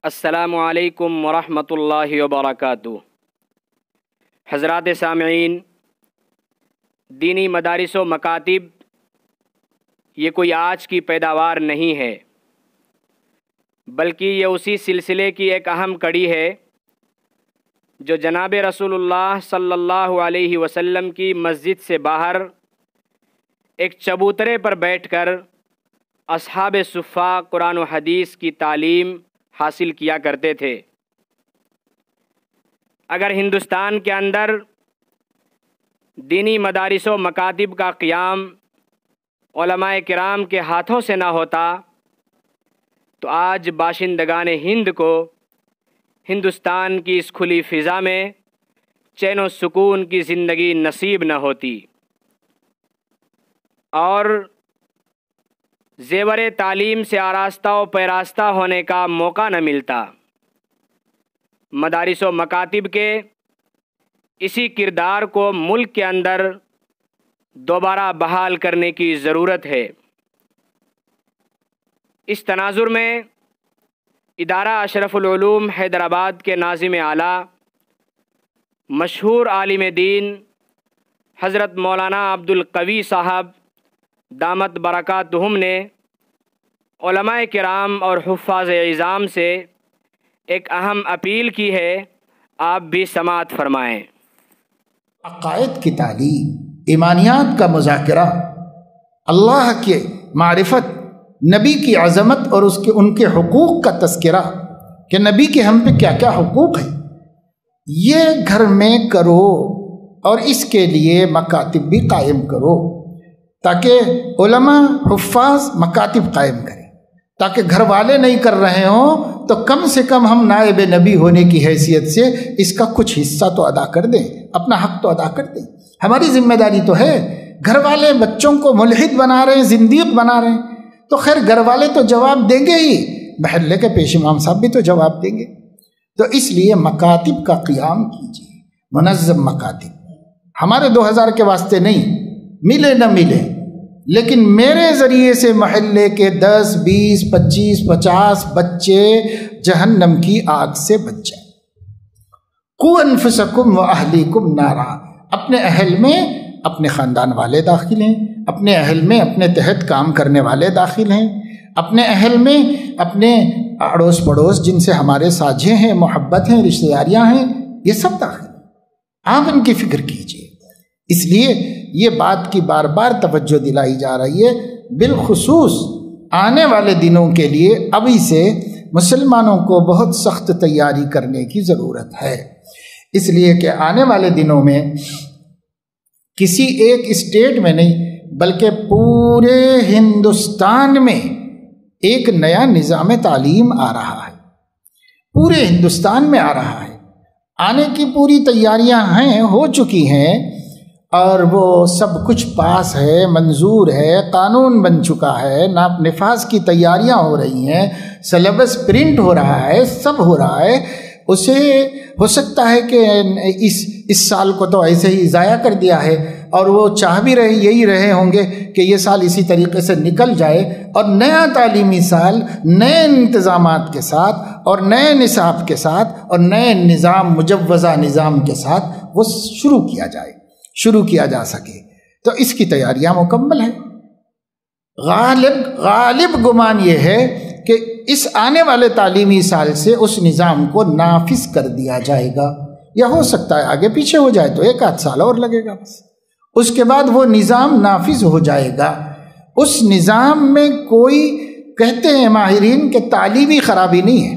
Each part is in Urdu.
السلام علیکم ورحمۃ اللہ وبرکاتہ۔ حضرات سامعین، دینی مدارس و مکاتب یہ کوئی آج کی پیداوار نہیں ہے، بلکہ یہ اسی سلسلے کی ایک اہم کڑی ہے جو جناب رسول اللہ صلی اللہ علیہ وسلم کی مسجد سے باہر ایک چبوترے پر بیٹھ کر اصحاب صفہ قرآن و حدیث کی تعلیم حاصل کیا کرتے تھے۔ اگر ہندوستان کے اندر دینی مدارس و مکاتب کا قیام علماء کرام کے ہاتھوں سے نہ ہوتا تو آج باشندگان ہند کو ہندوستان کی اس کھلی فضا میں چین و سکون کی زندگی نصیب نہ ہوتی اور زیور تعلیم سے آراستہ و پیراستہ ہونے کا موقع نہ ملتا۔ مدارس و مکاتب کے اسی کردار کو ملک کے اندر دوبارہ بحال کرنے کی ضرورت ہے۔ اس تناظر میں ادارہ اشرف العلوم حیدرآباد کے ناظم اعلیٰ مشہور عالم دین حضرت مولانا عبدالقوی صاحب دامت برکاتہم نے علماء کرام اور حفاظ اعظام سے ایک اہم اپیل کی ہے، آپ بھی سماعت فرمائیں۔ عقائد کی تعلیم، ایمانیات کا مذاکرہ، اللہ کے معرفت، نبی کی عظمت اور ان کے حقوق کا تذکرہ کہ نبی کے ہم پہ کیا کیا حقوق ہیں، یہ گھر میں کرو اور اس کے لیے مکاتب بھی قائم کرو تاکہ علماء حفاظ مکاتب قائم کریں، تاکہ گھر والے نہیں کر رہے ہوں تو کم سے کم ہم نائب نبی ہونے کی حیثیت سے اس کا کچھ حصہ تو ادا کر دیں، اپنا حق تو ادا کر دیں۔ ہماری ذمہ داری تو ہے۔ گھر والے بچوں کو ملحد بنا رہے ہیں، زندیق بنا رہے ہیں، تو خیر گھر والے تو جواب دیں گے ہی، محلے کے پیش امام صاحب بھی تو جواب دیں گے۔ تو اس لیے مکاتب کا قیام کیجیے، منظم مکاتب۔ ہمارے 2000 کے واسطے نہیں، ملے نہ ملے، لیکن میرے ذریعے سے محلے کے 10 20 25 50 بچے جہنم کی آگ سے بچ جائیں۔ قوا انفسکم واہلیکم نارا، اپنے اہل میں اپنے خاندان والے داخل ہیں، اپنے اہل میں اپنے تحت کام کرنے والے داخل ہیں، اپنے اہل میں اپنے اڑوس پڑوس جن سے ہمارے ساجھے ہیں، محبت ہیں، رشتہ داریاں ہیں، یہ سب داخل ہیں۔ آپ ان کی فکر کیجیے۔ اس لیے یہ بات کی بار بار توجہ دلائی جا رہی ہے، بالخصوص آنے والے دنوں کے لیے ابھی سے مسلمانوں کو بہت سخت تیاری کرنے کی ضرورت ہے، اس لیے کہ آنے والے دنوں میں کسی ایک اسٹیٹ میں نہیں بلکہ پورے ہندوستان میں ایک نیا نظام تعلیم آ رہا ہے، پورے ہندوستان میں آ رہا ہے۔ آنے کی پوری تیاریاں ہیں، ہو چکی ہیں، اور وہ سب کچھ پاس ہے، منظور ہے، قانون بن چکا ہے، نفاذ کی تیاریاں ہو رہی ہیں، سلیبس پرنٹ ہو رہا ہے، سب ہو رہا ہے۔ اسے ہو سکتا ہے کہ اس سال کو تو ایسے ہی ضائع کر دیا ہے، اور وہ چاہ بھی یہی رہے ہوں گے کہ یہ سال اسی طریقے سے نکل جائے اور نیا تعلیمی سال نئے انتظامات کے ساتھ اور نئے نصاب کے ساتھ اور نئے نظام، مجوزہ نظام کے ساتھ وہ شروع کیا جا سکے۔ تو اس کی تیاریاں مکمل ہیں۔ غالب گمان یہ ہے کہ اس آنے والے تعلیمی سال سے اس نظام کو نافذ کر دیا جائے گا، یا ہو سکتا ہے آگے پیچھے ہو جائے تو 1 سال اور لگے گا، بس اس کے بعد وہ نظام نافذ ہو جائے گا۔ اس نظام میں کوئی، کہتے ہیں ماہرین کہ تعلیمی خرابی نہیں ہے،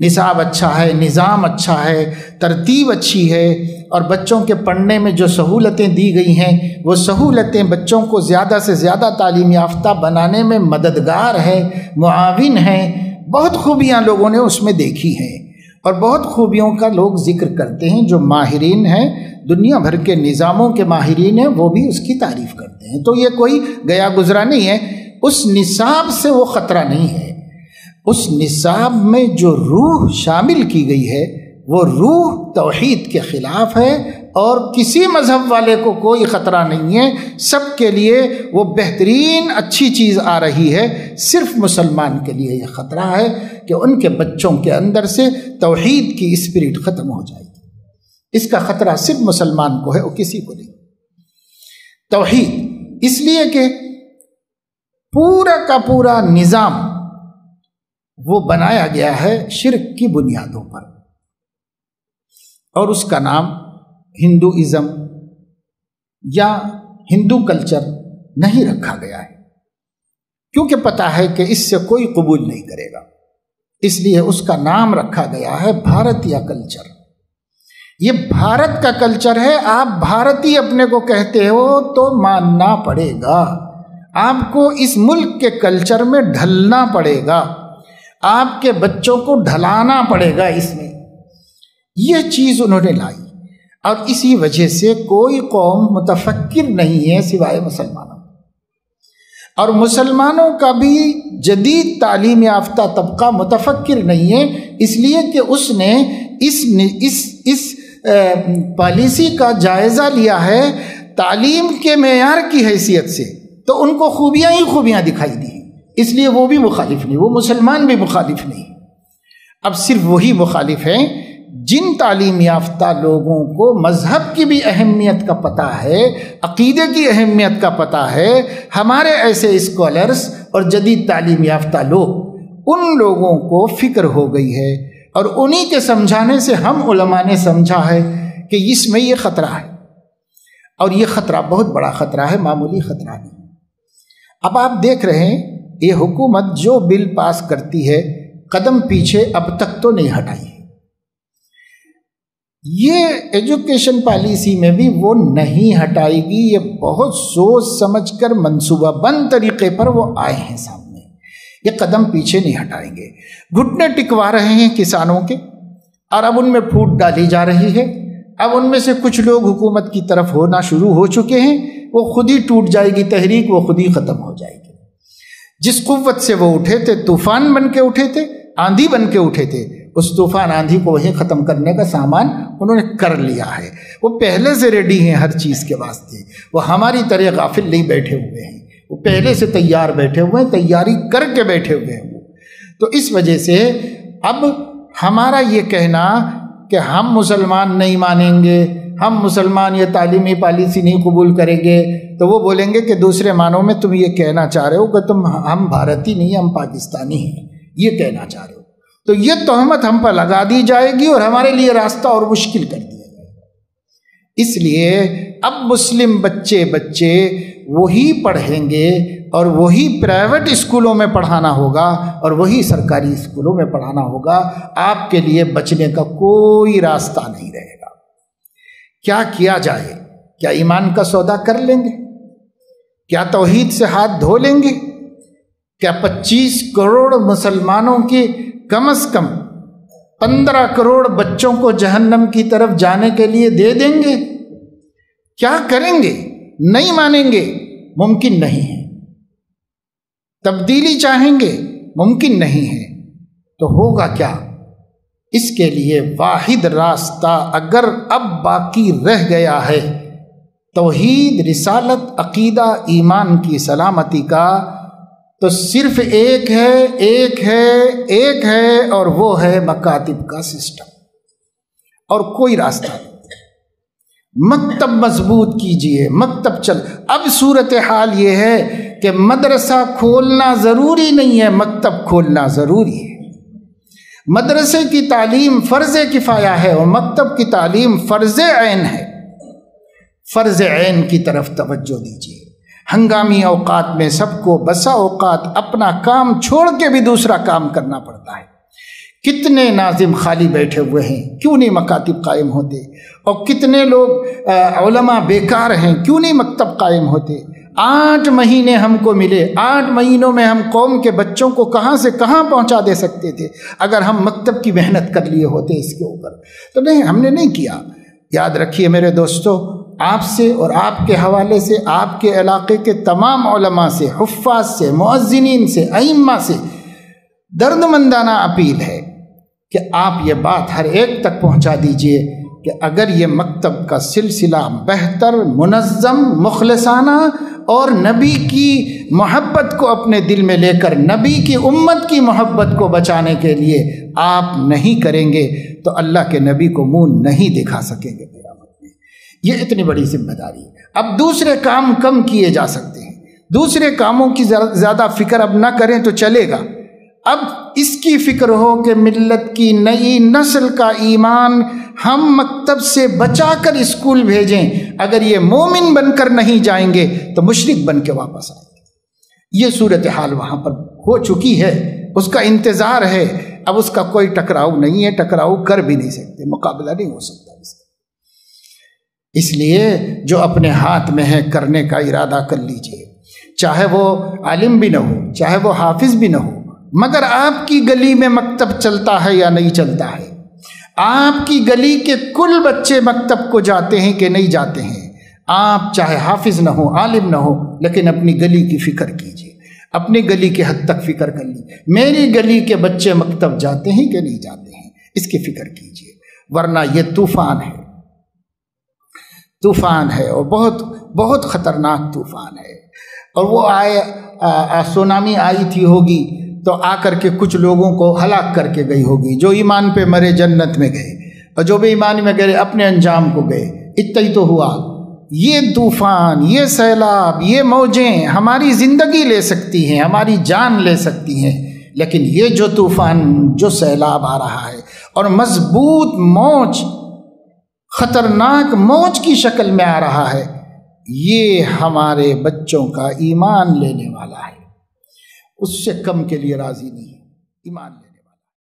نصاب اچھا ہے، نظام اچھا ہے، ترتیب اچھی ہے، اور بچوں کے پڑھنے میں جو سہولتیں دی گئی ہیں وہ سہولتیں بچوں کو زیادہ سے زیادہ تعلیم یافتہ بنانے میں مددگار ہے، معاون ہیں۔ بہت خوبیاں لوگوں نے اس میں دیکھی ہیں، اور بہت خوبیوں کا لوگ ذکر کرتے ہیں، جو ماہرین ہیں، دنیا بھر کے نظاموں کے ماہرین ہیں، وہ بھی اس کی تعریف کرتے ہیں۔ تو یہ کوئی گیا گزرا نہیں ہے، اس نصاب سے وہ خطرہ نہیں ہے۔ اس نصاب میں جو روح شامل کی گئی ہے وہ روح توحید کے خلاف ہے اور کسی مذہب والے کو کوئی خطرہ نہیں ہے، سب کے لیے وہ بہترین اچھی چیز آ رہی ہے۔ صرف مسلمان کے لیے یہ خطرہ ہے کہ ان کے بچوں کے اندر سے توحید کی اسپرٹ ختم ہو جائے گی۔ اس کا خطرہ صرف مسلمان کو ہے اور کسی کو نہیں۔ توحید اس لیے کہ پورا کا پورا نظام وہ بنایا گیا ہے شرک کی بنیادوں پر، اور اس کا نام ہندوازم یا ہندو کلچر نہیں رکھا گیا ہے، کیونکہ پتہ ہے کہ اس سے کوئی قبول نہیں کرے گا، اس لیے اس کا نام رکھا گیا ہے بھارتیہ کلچر۔ یہ بھارت کا کلچر ہے، آپ بھارتی اپنے کو کہتے ہو تو ماننا پڑے گا، آپ کو اس ملک کے کلچر میں ڈھلنا پڑے گا، آپ کے بچوں کو ڈھلانا پڑے گا اس میں۔ یہ چیز انہوں نے لائی، اور اسی وجہ سے کوئی قوم متفکر نہیں ہے سوائے مسلمانوں، اور مسلمانوں کا بھی جدید تعلیم یافتہ طبقہ متفکر نہیں ہے، اس لیے کہ اس نے اس پالیسی کا جائزہ لیا ہے تعلیم کے معیار کی حیثیت سے، تو ان کو خوبیاں ہی خوبیاں دکھائی دی، اس لیے وہ بھی مخالف نہیں، وہ مسلمان بھی مخالف نہیں۔ اب صرف وہی مخالف ہیں جن تعلیم یافتہ لوگوں کو مذہب کی بھی اہمیت کا پتہ ہے، عقیدے کی اہمیت کا پتہ ہے۔ ہمارے ایسے اسکالرس اور جدید تعلیم یافتہ لوگ، ان لوگوں کو فکر ہو گئی ہے، اور انہی کے سمجھانے سے ہم علماء نے سمجھا ہے کہ اس میں یہ خطرہ ہے، اور یہ خطرہ بہت بڑا خطرہ ہے، معمولی خطرہ نہیں۔ اب آپ دیکھ رہے ہیں یہ حکومت جو بل پاس کرتی ہے قدم پیچھے اب تک تو نہیں ہٹائی ہے۔ یہ ایجوکیشن پالیسی میں بھی وہ نہیں ہٹائے گی، یہ بہت سوچ سمجھ کر منصوبہ بند طریقے پر وہ آئے ہیں سامنے، یہ قدم پیچھے نہیں ہٹائیں گے۔ گھٹنے ٹکوا رہے ہیں کسانوں کے، اور اب ان میں پھوٹ ڈالی جا رہی ہے۔ اب ان میں سے کچھ لوگ حکومت کی طرف ہونا شروع ہو چکے ہیں، وہ خود ہی ٹوٹ جائے گی تحریک، وہ خود ہی ختم ہو جائے گی۔ جس قوت سے وہ اٹھے تھے، طوفان بن کے اٹھے تھے، آندھی بن کے اٹھے تھے، اس طوفان آندھی کو وہیں ختم کرنے کا سامان انہوں نے کر لیا ہے۔ وہ پہلے سے ریڈی ہیں ہر چیز کے واسطے، وہ ہماری طرح غافل نہیں بیٹھے ہوئے ہیں، وہ پہلے سے تیار بیٹھے ہوئے ہیں، تیاری کر کے بیٹھے ہوئے ہیں وہ۔ تو اس وجہ سے اب ہمارا یہ کہنا کہ ہم مسلمان نہیں مانیں گے، ہم مسلمان یہ تعلیمی پالیسی نہیں قبول کریں گے، تو وہ بولیں گے کہ دوسرے معنوں میں تم یہ کہنا چاہ رہے ہو کہ ہم بھارتی نہیں، ہم پاکستانی ہیں، یہ کہنا چاہ رہے ہو، تو یہ تہمت ہم پر لگا دی جائے گی اور ہمارے لیے راستہ اور مشکل کر دیا جائے گا۔ اس لیے اب مسلم بچے وہی پڑھیں گے، اور وہی پرائیویٹ اسکولوں میں پڑھانا ہوگا اور وہی سرکاری اسکولوں میں پڑھانا ہوگا۔ آپ کے لیے بچنے کا کوئی راستہ نہیں رہے گا۔ کیا کیا جائے؟ کیا ایمان کا سودا کر لیں گے؟ کیا توحید سے ہاتھ دھو لیں گے؟ کیا 25 کروڑ مسلمانوں کے کم از کم 15 کروڑ بچوں کو جہنم کی طرف جانے کے لیے دے دیں گے؟ کیا کریں گے؟ نہیں مانیں گے، ممکن نہیں ہے۔ تبدیلی چاہیں گے، ممکن نہیں ہے۔ تو ہوگا کیا؟ اس کے لیے واحد راستہ اگر اب باقی رہ گیا ہے توحید، رسالت، عقیدہ، ایمان کی سلامتی کا، تو صرف ایک ہے اور وہ ہے مکاتب کا سسٹم، اور کوئی راستہ نہیں۔ مکتب مضبوط کیجئے، مکتب چل۔ اب صورتحال یہ ہے کہ مدرسہ کھولنا ضروری نہیں ہے، مکتب کھولنا ضروری ہے۔ مدرسے کی تعلیم فرض کفایہ ہے اور مکتب کی تعلیم فرض عین ہے۔ فرض عین کی طرف توجہ دیجیے۔ ہنگامی اوقات میں سب کو بسا اوقات اپنا کام چھوڑ کے بھی دوسرا کام کرنا پڑتا ہے۔ کتنے ناظم خالی بیٹھے ہوئے ہیں، کیوں نہیں مکاتب قائم ہوتے؟ اور کتنے لوگ علماء بیکار ہیں، کیوں نہیں مکتب قائم ہوتے؟ 8 مہینے ہم کو ملے، 8 مہینوں میں ہم قوم کے بچوں کو کہاں سے کہاں پہنچا دے سکتے تھے اگر ہم مکتب کی محنت کر لیے ہوتے اس کے اوپر۔ تو نہیں، ہم نے نہیں کیا۔ یاد رکھیے میرے دوستو، آپ سے اور آپ کے حوالے سے، آپ کے علاقے کے تمام علماء سے، حفاظ سے، مؤذنین سے، ائمہ سے درد مندانہ اپیل ہے کہ آپ یہ بات ہر ایک تک پہنچا دیجئے کہ اگر یہ مکتب کا سلسلہ بہتر، منظم، مخلصانہ اور نبی کی محبت کو اپنے دل میں لے کر نبی کی امت کی محبت کو بچانے کے لیے آپ نہیں کریں گے تو اللہ کے نبی کو منہ نہیں دکھا سکیں گے قیامت میں۔ یہ اتنی بڑی ذمہ داری ہے۔ اب دوسرے کام کم کیے جا سکتے ہیں، دوسرے کاموں کی زیادہ فکر اب نہ کریں تو چلے گا۔ اب اس کی فکر ہو کہ ملت کی نئی نسل کا ایمان ہم مکتب سے بچا کر اسکول بھیجیں، اگر یہ مومن بن کر نہیں جائیں گے تو مشرک بن کے واپس آئیں گے۔ یہ صورتحال وہاں پر ہو چکی ہے، اس کا انتظار ہے، اب اس کا کوئی ٹکراؤ نہیں ہے، ٹکراؤ کر بھی نہیں سکتے، مقابلہ نہیں ہو سکتا اس کا۔ اس لیے جو اپنے ہاتھ میں ہے کرنے کا ارادہ کر لیجئے، چاہے وہ عالم بھی نہ ہو، چاہے وہ حافظ بھی نہ ہو، مگر آپ کی گلی میں مکتب چلتا ہے یا نہیں چلتا ہے؟ آپ کی گلی کے کل بچے مکتب کو جاتے ہیں کہ نہیں جاتے ہیں؟ آپ چاہے حافظ نہ ہو، عالم نہ ہو، لیکن اپنی گلی کی فکر کیجیے، اپنی گلی کے حد تک فکر کر لیجیے، میری گلی کے بچے مکتب جاتے ہیں کہ نہیں جاتے ہیں، اس کی فکر کیجیے، ورنہ یہ طوفان ہے، طوفان ہے، اور بہت بہت خطرناک طوفان ہے۔ اور وہ سونامی آئی تھی ہوگی تو آ کر کے کچھ لوگوں کو ہلاک کر کے گئی ہوگی، جو ایمان پہ مرے جنت میں گئے، اور جو بھی ایمان میں گئے اپنے انجام کو گئے، اتنا ہی تو ہوا۔ یہ طوفان، یہ سیلاب، یہ موجیں ہماری زندگی لے سکتی ہیں، ہماری جان لے سکتی ہیں، لیکن یہ جو طوفان، جو سیلاب آ رہا ہے اور مضبوط موج، خطرناک موج کی شکل میں آ رہا ہے، یہ ہمارے بچوں کا ایمان لینے والا ہے، اس سے کم کے لیے راضی نہیں ہے، ایمان